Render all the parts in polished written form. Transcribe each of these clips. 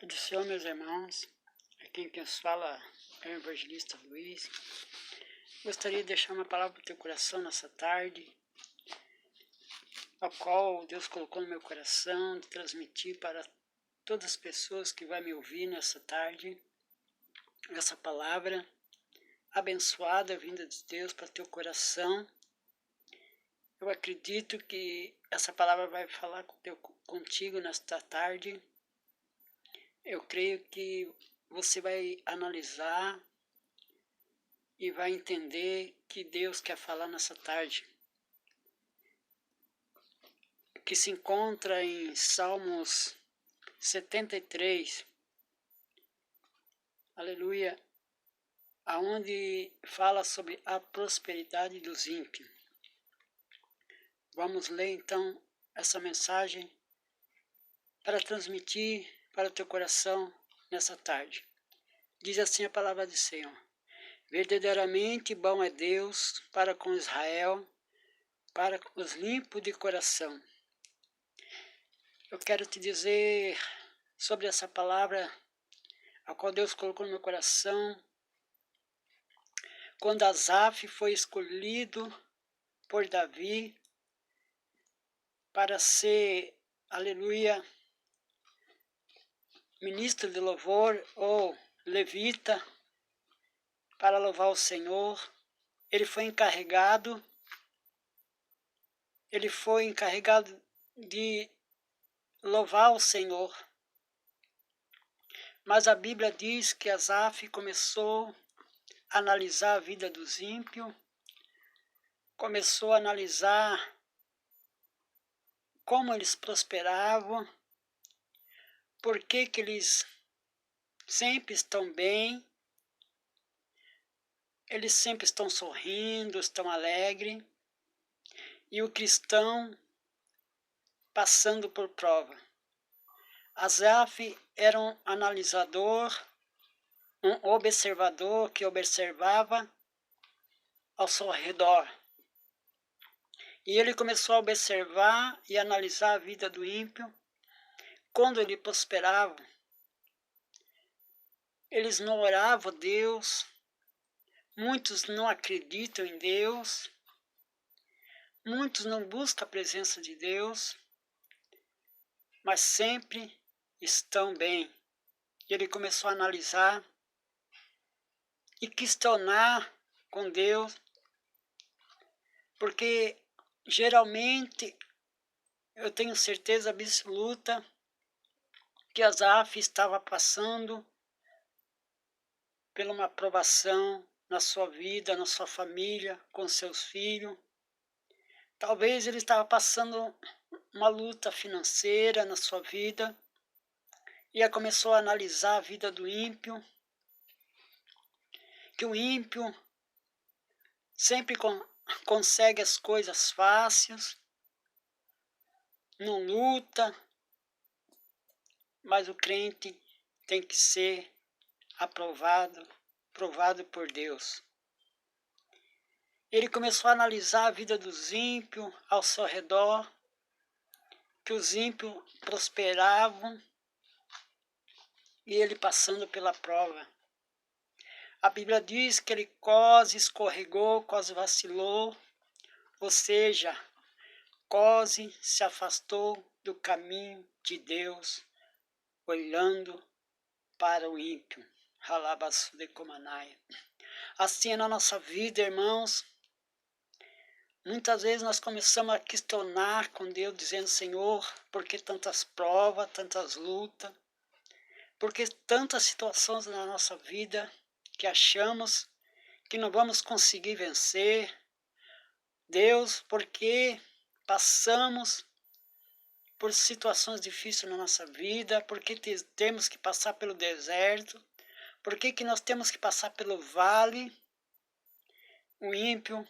Do Senhor, meus irmãos, aqui quem nos fala é o evangelista Luiz. Gostaria de deixar uma palavra para o teu coração nessa tarde, a qual Deus colocou no meu coração, de transmitir para todas as pessoas que vão me ouvir nessa tarde, essa palavra abençoada, vinda de Deus para teu coração. Eu acredito que essa palavra vai falar contigo nesta tarde. Eu creio que você vai analisar e vai entender que Deus quer falar nessa tarde, que se encontra em Salmos 73, aleluia, aonde fala sobre a prosperidade dos ímpios. Vamos ler então essa mensagem para transmitir para o teu coração nessa tarde. Diz assim a palavra do Senhor: verdadeiramente bom é Deus para com Israel, para os limpos de coração. Eu quero te dizer sobre essa palavra, a qual Deus colocou no meu coração, quando Asaf foi escolhido por Davi para ser, aleluia, ministro de louvor ou levita, para louvar o Senhor. Ele foi encarregado de louvar o Senhor. Mas a Bíblia diz que Asaf começou a analisar a vida dos ímpios, começou a analisar como eles prosperavam, por que eles sempre estão bem, eles sempre estão sorrindo, estão alegres, e o cristão passando por prova. Asaf era um analisador, um observador que observava ao seu redor. E ele começou a observar e analisar a vida do ímpio. Quando ele prosperava, eles não oravam a Deus, muitos não acreditam em Deus, muitos não buscam a presença de Deus, mas sempre estão bem. E ele começou a analisar e questionar com Deus, porque geralmente eu tenho certeza absoluta que Asaf estava passando por uma provação na sua vida, na sua família, com seus filhos. Talvez ele estava passando uma luta financeira na sua vida e começou a analisar a vida do ímpio, que o ímpio sempre consegue as coisas fáceis, não luta, mas o crente tem que ser provado por Deus. Ele começou a analisar a vida dos ímpios ao seu redor, que os ímpios prosperavam e ele passando pela prova. A Bíblia diz que ele quase escorregou, quase vacilou, ou seja, quase se afastou do caminho de Deus, olhando para o ímpio. Assim é na nossa vida, irmãos. Muitas vezes nós começamos a questionar com Deus, dizendo: Senhor, por que tantas provas, tantas lutas? Por que tantas situações na nossa vida que achamos que não vamos conseguir vencer? Deus, por que passamos por situações difíceis na nossa vida? Por que temos que passar pelo deserto? Por que nós temos que passar pelo vale? O ímpio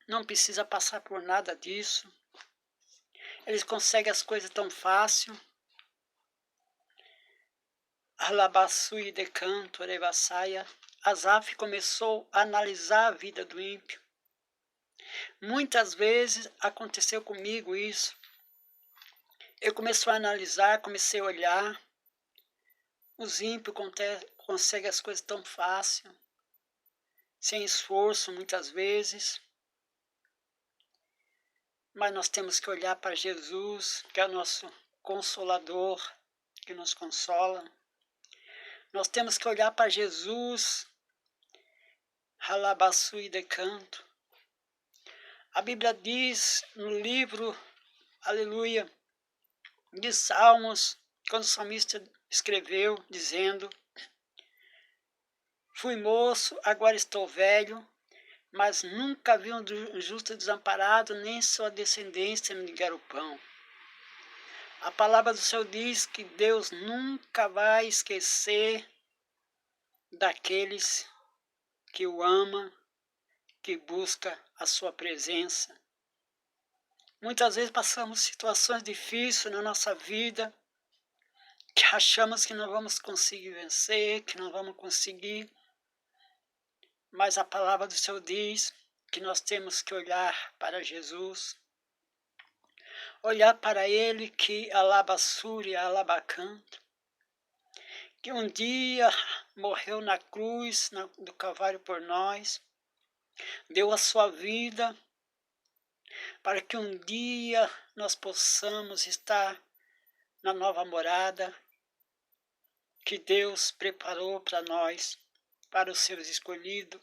não precisa passar por nada disso. Eles conseguem as coisas tão fácil. Alabassui de canto, Arevassaia. Asaf começou a analisar a vida do ímpio. Muitas vezes aconteceu comigo isso. Eu comecei a analisar, comecei a olhar. Os ímpios conseguem as coisas tão fácil, sem esforço muitas vezes. Mas nós temos que olhar para Jesus, que é o nosso Consolador, que nos consola. Nós temos que olhar para Jesus, Halabassui de canto. A Bíblia diz no livro, aleluia, de Salmos, quando o salmista escreveu, dizendo: fui moço, agora estou velho, mas nunca vi um justo desamparado, nem sua descendência me ligar o pão. A palavra do Senhor diz que Deus nunca vai esquecer daqueles que o ama, que busca a sua presença. Muitas vezes passamos situações difíceis na nossa vida, que achamos que não vamos conseguir vencer, que não vamos conseguir, mas a palavra do Senhor diz que nós temos que olhar para Jesus, olhar para Ele que alabassure, alabacanto, que um dia morreu na cruz do Calvário por nós, deu a sua vida para que um dia nós possamos estar na nova morada que Deus preparou para nós, para os seus escolhidos.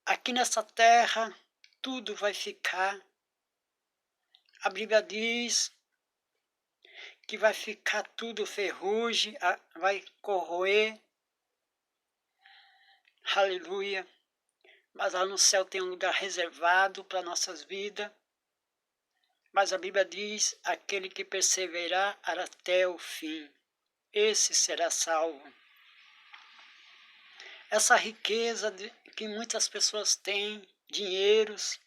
Aqui nessa terra tudo vai ficar. A Bíblia diz que vai ficar tudo ferrugem, vai corroer. Aleluia. Mas lá no céu tem um lugar reservado para nossas vidas. Mas a Bíblia diz, aquele que perseverar até o fim, esse será salvo. Essa riqueza que muitas pessoas têm, dinheiros,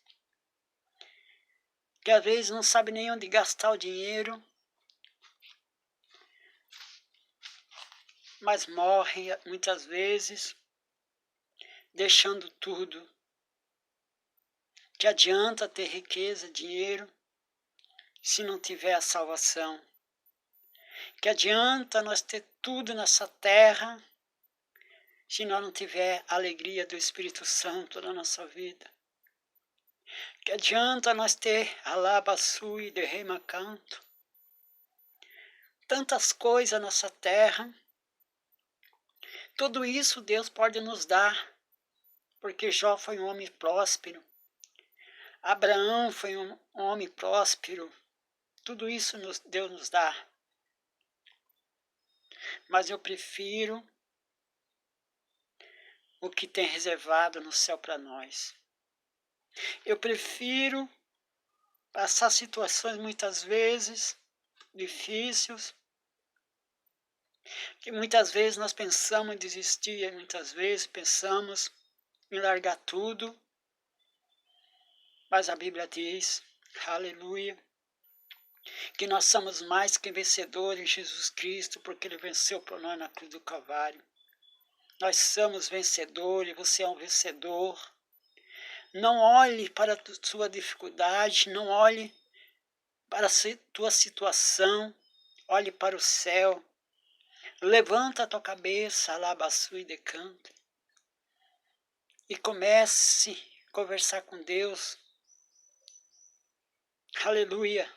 que às vezes não sabe nem onde gastar o dinheiro, mas morre muitas vezes, deixando tudo. Que adianta ter riqueza, dinheiro, se não tiver a salvação? Que adianta nós ter tudo nessa terra, se nós não tiver a alegria do Espírito Santo na nossa vida? Que adianta nós ter alabassui de remacanto, tantas coisas nessa terra? Tudo isso Deus pode nos dar, porque Jó foi um homem próspero, Abraão foi um homem próspero, tudo isso Deus nos dá. Mas eu prefiro o que tem reservado no céu para nós. Eu prefiro passar situações muitas vezes difíceis, que muitas vezes nós pensamos em desistir, muitas vezes pensamos em largar tudo, mas a Bíblia diz, aleluia, que nós somos mais que vencedores em Jesus Cristo, porque Ele venceu por nós na cruz do Calvário. Nós somos vencedores, você é um vencedor. Não olhe para a sua dificuldade, não olhe para a tua situação, olhe para o céu. Levanta a tua cabeça, alabaçu e decanta, e comece a conversar com Deus. Aleluia!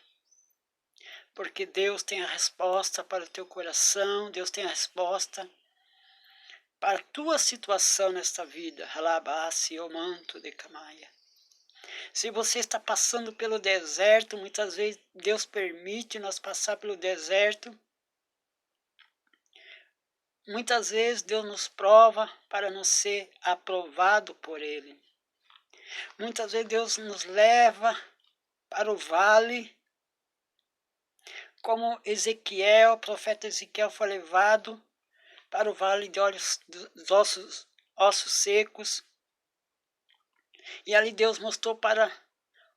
Porque Deus tem a resposta para o teu coração, Deus tem a resposta para a tua situação nesta vida. Alabassi o manto de Camaia. Se você está passando pelo deserto, muitas vezes Deus permite nós passar pelo deserto. Muitas vezes Deus nos prova para não ser aprovado por Ele. Muitas vezes Deus nos leva para o vale, como Ezequiel, o profeta Ezequiel foi levado para o vale de dos ossos secos. E ali Deus mostrou para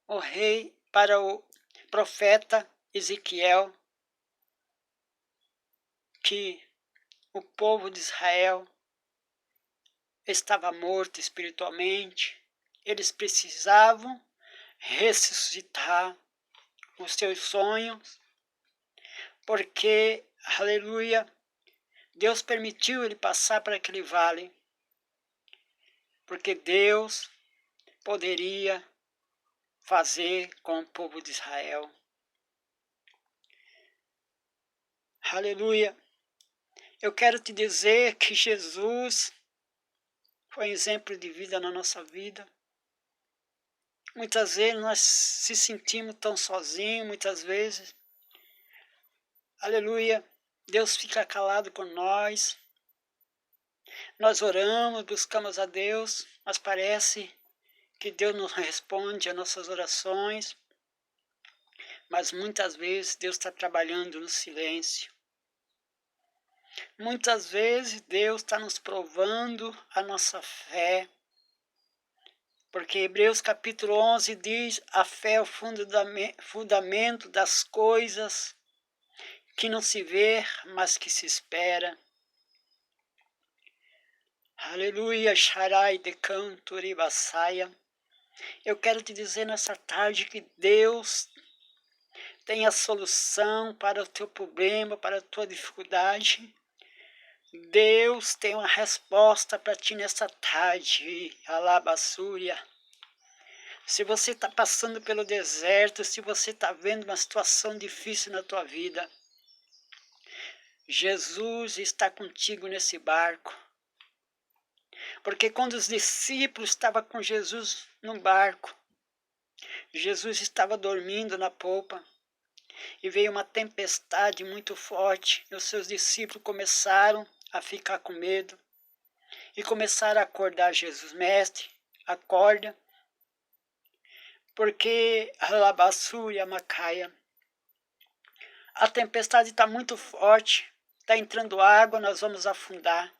o rei, para o profeta Ezequiel, que o povo de Israel estava morto espiritualmente. Eles precisavam ressuscitar os seus sonhos, porque, aleluia, Deus permitiu ele passar por aquele vale, porque Deus poderia fazer com o povo de Israel. Aleluia! Eu quero te dizer que Jesus foi um exemplo de vida na nossa vida. Muitas vezes nós se sentimos tão sozinhos, muitas vezes. Aleluia! Deus fica calado com nós. Nós oramos, buscamos a Deus, mas parece que Deus não responde às nossas orações. Mas muitas vezes Deus está trabalhando no silêncio. Muitas vezes Deus está nos provando a nossa fé. Porque Hebreus capítulo 11 diz, a fé é o fundamento das coisas que não se vê, mas que se espera. Aleluia, Sharai de canto ribasaia. Eu quero te dizer nessa tarde que Deus tem a solução para o teu problema, para a tua dificuldade. Deus tem uma resposta para ti nessa tarde, alabassúria. Se você está passando pelo deserto, se você está vendo uma situação difícil na tua vida, Jesus está contigo nesse barco. Porque quando os discípulos estavam com Jesus no barco, Jesus estava dormindo na polpa, e veio uma tempestade muito forte, e os seus discípulos começaram a ficar com medo, e começaram a acordar Jesus, mestre, acorda, porque alabassúria macaia, a tempestade está muito forte, está entrando água, nós vamos afundar.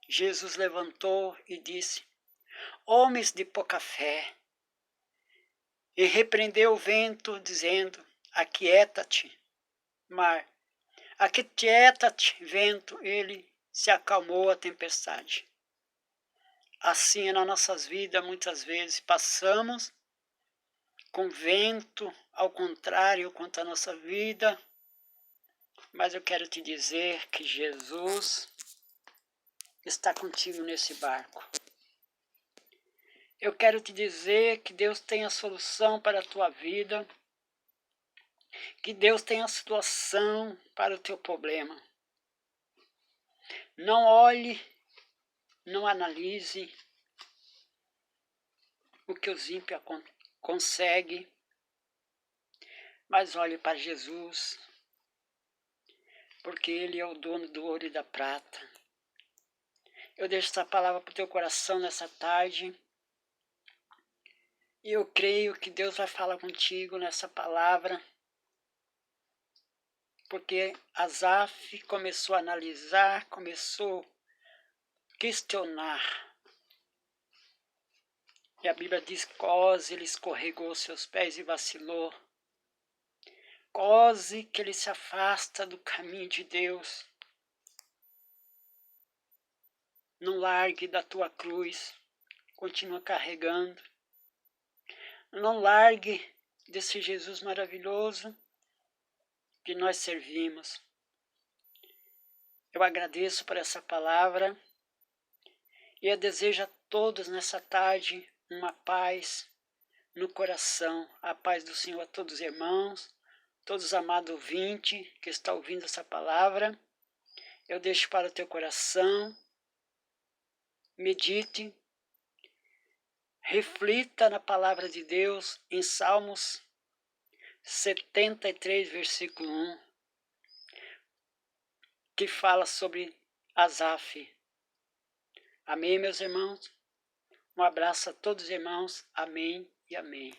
Jesus levantou e disse, homens de pouca fé, e repreendeu o vento, dizendo, aquieta-te, mar, aquieta-te, vento, ele se acalmou a tempestade. Assim é nas nossas vidas, muitas vezes passamos com vento ao contrário quanto à nossa vida, mas eu quero te dizer que Jesus está contigo nesse barco. Eu quero te dizer que Deus tem a solução para a tua vida, que Deus tem a solução para o teu problema. Não olhe, não analise o que os ímpios conseguem, mas olhe para Jesus, porque Ele é o dono do ouro e da prata. Eu deixo essa palavra para o teu coração nessa tarde, e eu creio que Deus vai falar contigo nessa palavra, porque Asaf começou a analisar, começou a questionar. E a Bíblia diz que quase ele escorregou seus pés e vacilou. Quase que ele se afasta do caminho de Deus. Não largue da tua cruz, continua carregando. Não largue desse Jesus maravilhoso que nós servimos. Eu agradeço por essa palavra e eu desejo a todos nessa tarde uma paz no coração, a paz do Senhor a todos os irmãos, todos os amados ouvintes que estão ouvindo essa palavra. Eu deixo para o teu coração, medite, reflita na palavra de Deus em Salmos 73, versículo 1, que fala sobre Asaf. Amém, meus irmãos? Um abraço a todos os irmãos. Amém e amém.